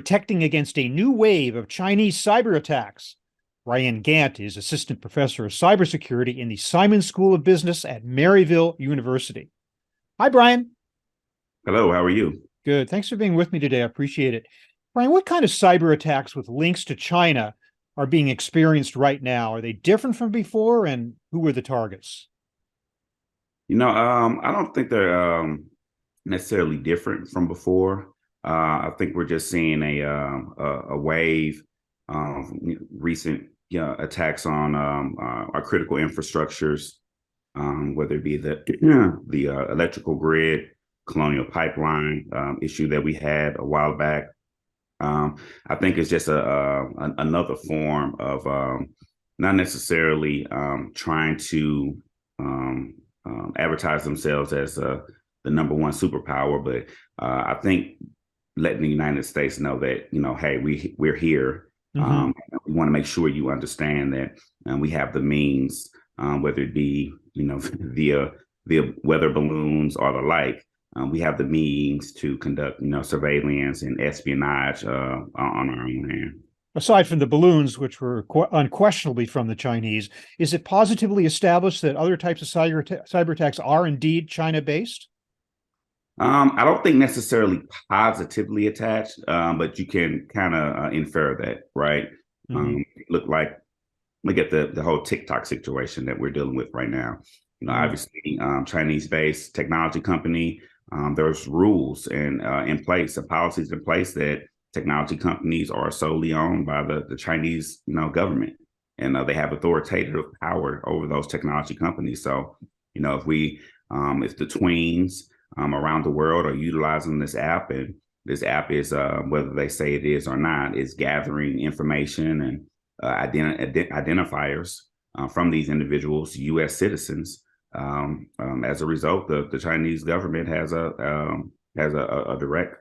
protecting against a new wave of Chinese cyber attacks. Brian Gant is assistant professor of cybersecurity in the Simon School of Business at Maryville University. Hi, Brian. Hello, how are you? Good. Thanks for being with me today. I appreciate it. Brian, what kind of cyber attacks with links to China are being experienced right now? Are they different from before, and who were the targets? I don't think they're necessarily different from before. I think we're just seeing a wave of recent attacks on our critical infrastructures, whether it be the electrical grid, colonial pipeline issue that we had a while back. I think it's just another form of not necessarily trying to advertise themselves as the number one superpower, but I think letting the United States know that, hey, we're here. Mm-hmm. We want to make sure you understand that we have the means, whether it be, via weather balloons or the like. We have the means to conduct, surveillance and espionage on our own hand. Aside from the balloons, which were unquestionably from the Chinese, is it positively established that other types of cyber attacks are indeed China-based? I don't think necessarily positively attached, but you can kind of infer that, right? Mm-hmm. Look at the whole TikTok situation that we're dealing with right now. Obviously, Chinese-based technology company. There's rules and in place and policies in place that technology companies are solely owned by the Chinese, government, and they have authoritative power over those technology companies. So, if the tweens around the world are utilizing this app, and this app is, whether they say it is or not, is gathering information and identifiers from these individuals, U.S. citizens. As a result, the Chinese government has a direct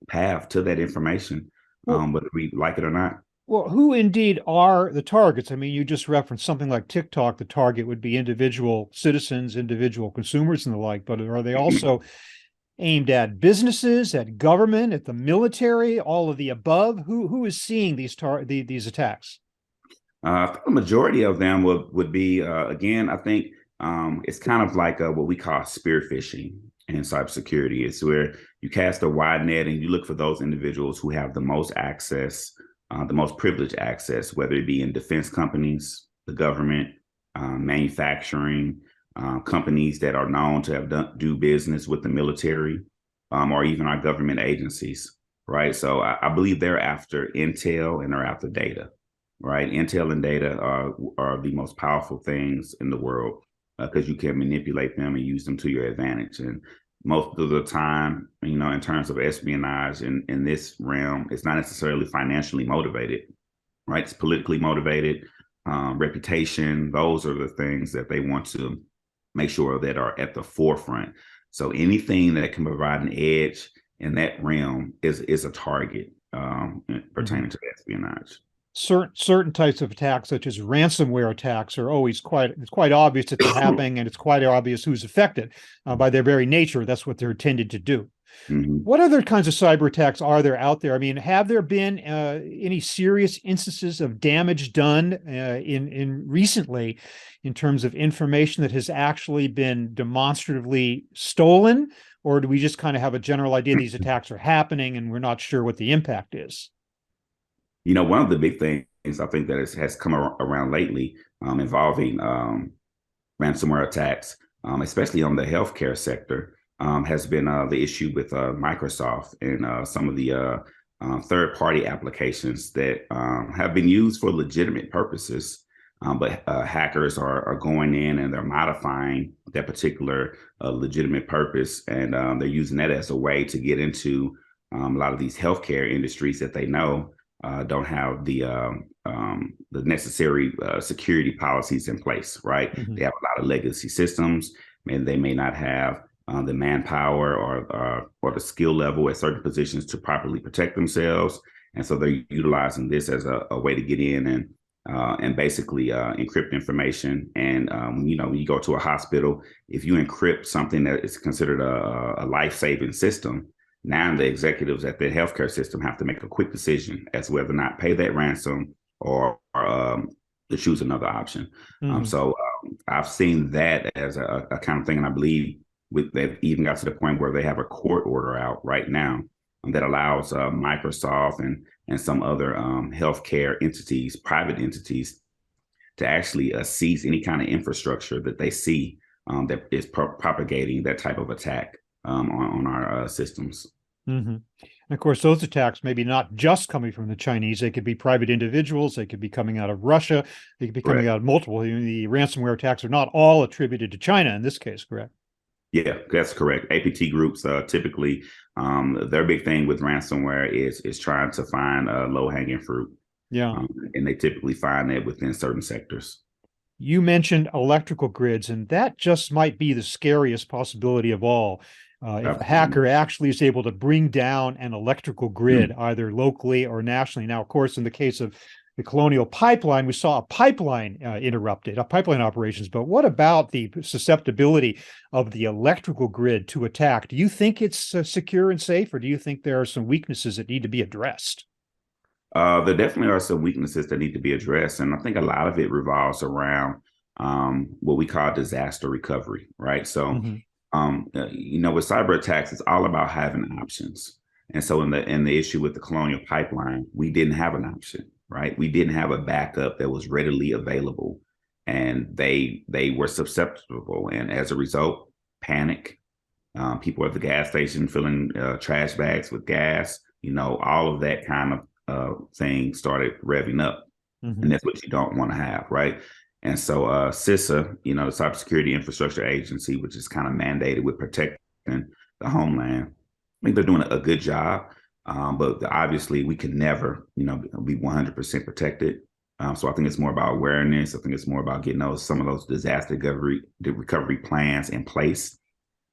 path to that information, whether we like it or not. Well, who indeed are the targets? I mean, you just referenced something like TikTok. The target would be individual citizens, individual consumers, and the like. But are they also aimed at businesses, at government, at the military, all of the above? Who is seeing these attacks? The majority of them would be, again, I think it's kind of like what we call spear phishing in cybersecurity. It's where you cast a wide net and you look for those individuals who have the most access, the most privileged access, whether it be in defense companies, the government, manufacturing, companies that are known to have do business with the military, or even our government agencies, right? So I believe they're after intel and they're after data. Right, intel and data are the most powerful things in the world because you can manipulate them and use them to your advantage. And most of the time, in terms of espionage in this realm, it's not necessarily financially motivated, right? It's politically motivated, reputation. Those are the things that they want to make sure that are at the forefront. So anything that can provide an edge in that realm is a target pertaining to espionage. Certain types of attacks, such as ransomware attacks, are always it's quite obvious that they're happening, and it's quite obvious who's affected. By their very nature, that's what they're intended to do. Mm-hmm. What other kinds of cyber attacks are there out there? I mean, have there been any serious instances of damage done in recently in terms of information that has actually been demonstratively stolen, or do we just kind of have a general idea these attacks are happening and we're not sure what the impact is? One of the big things I think that has come around lately involving ransomware attacks, especially on the healthcare sector, has been the issue with Microsoft and some of the third-party applications that have been used for legitimate purposes, but hackers are going in and they're modifying that particular legitimate purpose, and they're using that as a way to get into a lot of these healthcare industries that they know don't have the necessary security policies in place, right? Mm-hmm. They have a lot of legacy systems, and they may not have the manpower or the skill level at certain positions to properly protect themselves, and so they're utilizing this as a way to get in and basically encrypt information. And when you go to a hospital, if you encrypt something that is considered a life-saving system, Now the executives at the healthcare system have to make a quick decision as to whether or not pay that ransom or to choose another option. Mhm. So I've seen that as a kind of thing, and I believe they've even got to the point where they have a court order out right now that allows Microsoft and some other healthcare entities, private entities, to actually seize any kind of infrastructure that they see that is propagating that type of attack on our systems. Mhm. And of course, those attacks maybe not just coming from the Chinese. They could be private individuals. They could be coming out of Russia. They could be coming Correct. out of multiple. The ransomware attacks are not all attributed to China in this case, correct? Yeah, that's correct. APT groups typically their big thing with ransomware is trying to find low hanging fruit, Yeah. and they typically find that within certain sectors. You mentioned electrical grids, and that just might be the scariest possibility of all. If a Absolutely. hacker actually is able to bring down an electrical grid, either locally or nationally. Now, of course, in the case of the Colonial Pipeline, we saw a pipeline interrupted, a pipeline operations. But what about the susceptibility of the electrical grid to attack? Do you think it's secure and safe, or do you think there are some weaknesses that need to be addressed? There definitely are some weaknesses that need to be addressed, and I think a lot of it revolves around what we call disaster recovery, right? So, Mhm. with cyber attacks, it's all about having options. And so, in the issue with the Colonial Pipeline, we didn't have an option, right? We didn't have a backup that was readily available, and they were susceptible, and as a result, panic. People at the gas station filling trash bags with gas, all of that kind of thing started revving up. And Mhm. that's what you don't want to have, right? And so CISA, the Cybersecurity Infrastructure Agency, which is kind of mandated with protecting the homeland, I think they're doing a good job. But obviously, we can never, be 100% protected. So I think it's more about awareness. I think it's more about getting some of those disaster recovery plans in place.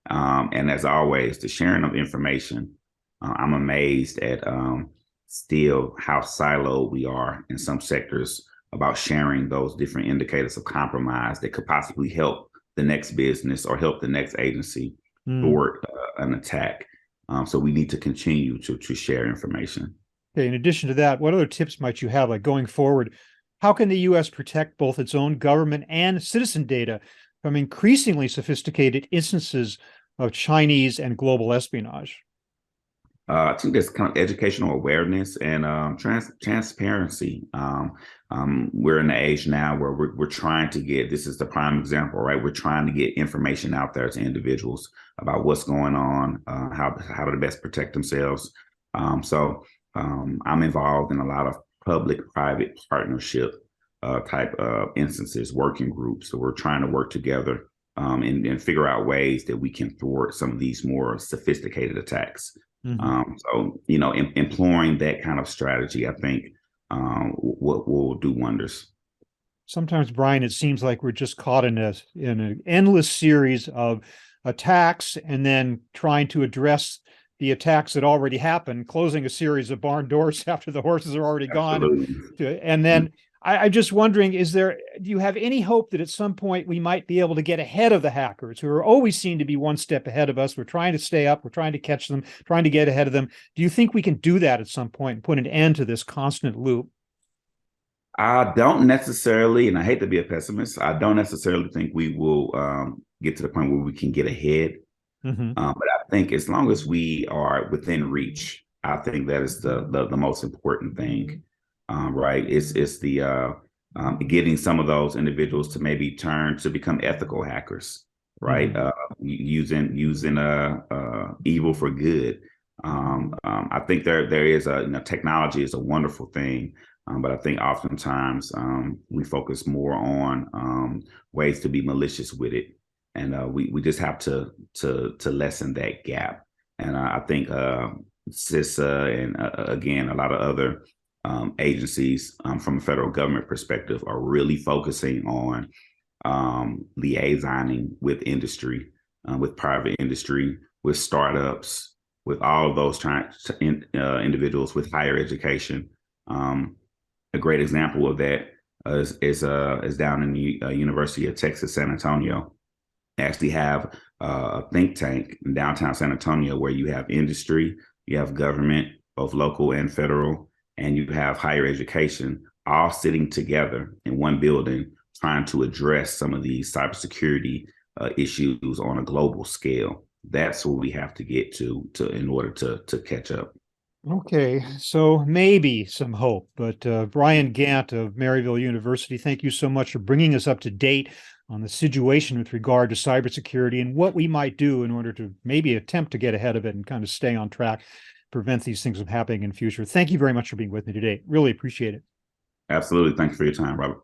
And as always, the sharing of information, I'm amazed at still how siloed we are in some sectors about sharing those different indicators of compromise that could possibly help the next business or help the next agency Mm. thwart an attack. So we need to continue to share information. Okay, in addition to that, what other tips might you have, like going forward? How can the U.S. protect both its own government and citizen data from increasingly sophisticated instances of Chinese and global espionage? I think there's kind of educational awareness and transparency. We're in the age now where we're trying to get, this is the prime example, right? We're trying to get information out there to individuals about what's going on, how to best protect themselves. I'm involved in a lot of public-private partnership type of instances, working groups. So we're trying to work together and figure out ways that we can thwart some of these more sophisticated attacks. Mhm. Employing that kind of strategy, I think, will do wonders. Sometimes, Brian, it seems like we're just caught in an endless series of attacks and then trying to address the attacks that already happened, closing a series of barn doors after the horses are already gone. Absolutely. And then I'm just wondering, do you have any hope that at some point we might be able to get ahead of the hackers who are always seem to be one step ahead of us? We're trying to stay up, we're trying to catch them, trying to get ahead of them. Do you think we can do that at some point and put an end to this constant loop? I don't necessarily, and I hate to be a pessimist, I don't necessarily think we will get to the point where we can get ahead. Mm-hmm. But I think as long as we are within reach, I think that is the most important thing, right? It's the getting some of those individuals to maybe turn to become ethical hackers, right? Mm-hmm. Using evil for good. I think there is technology is a wonderful thing. But I think oftentimes we focus more on ways to be malicious with it, and we just have to lessen that gap. And I think CISA and again a lot of other agencies from a federal government perspective are really focusing on liaisoning with industry, with private industry, with startups, with all of those individuals with higher education. A great example of that is down in the University of Texas, San Antonio. They actually have a think tank in downtown San Antonio where you have industry, you have government, both local and federal, and you have higher education all sitting together in one building trying to address some of these cybersecurity issues on a global scale. That's what we have to get to in order to catch up. Okay, so maybe some hope, but Brian Gant of Maryville University, thank you so much for bringing us up to date on the situation with regard to cybersecurity and what we might do in order to maybe attempt to get ahead of it and kind of stay on track, prevent these things from happening in the future. Thank you very much for being with me today. Really appreciate it. Absolutely. Thank you for your time, Robert.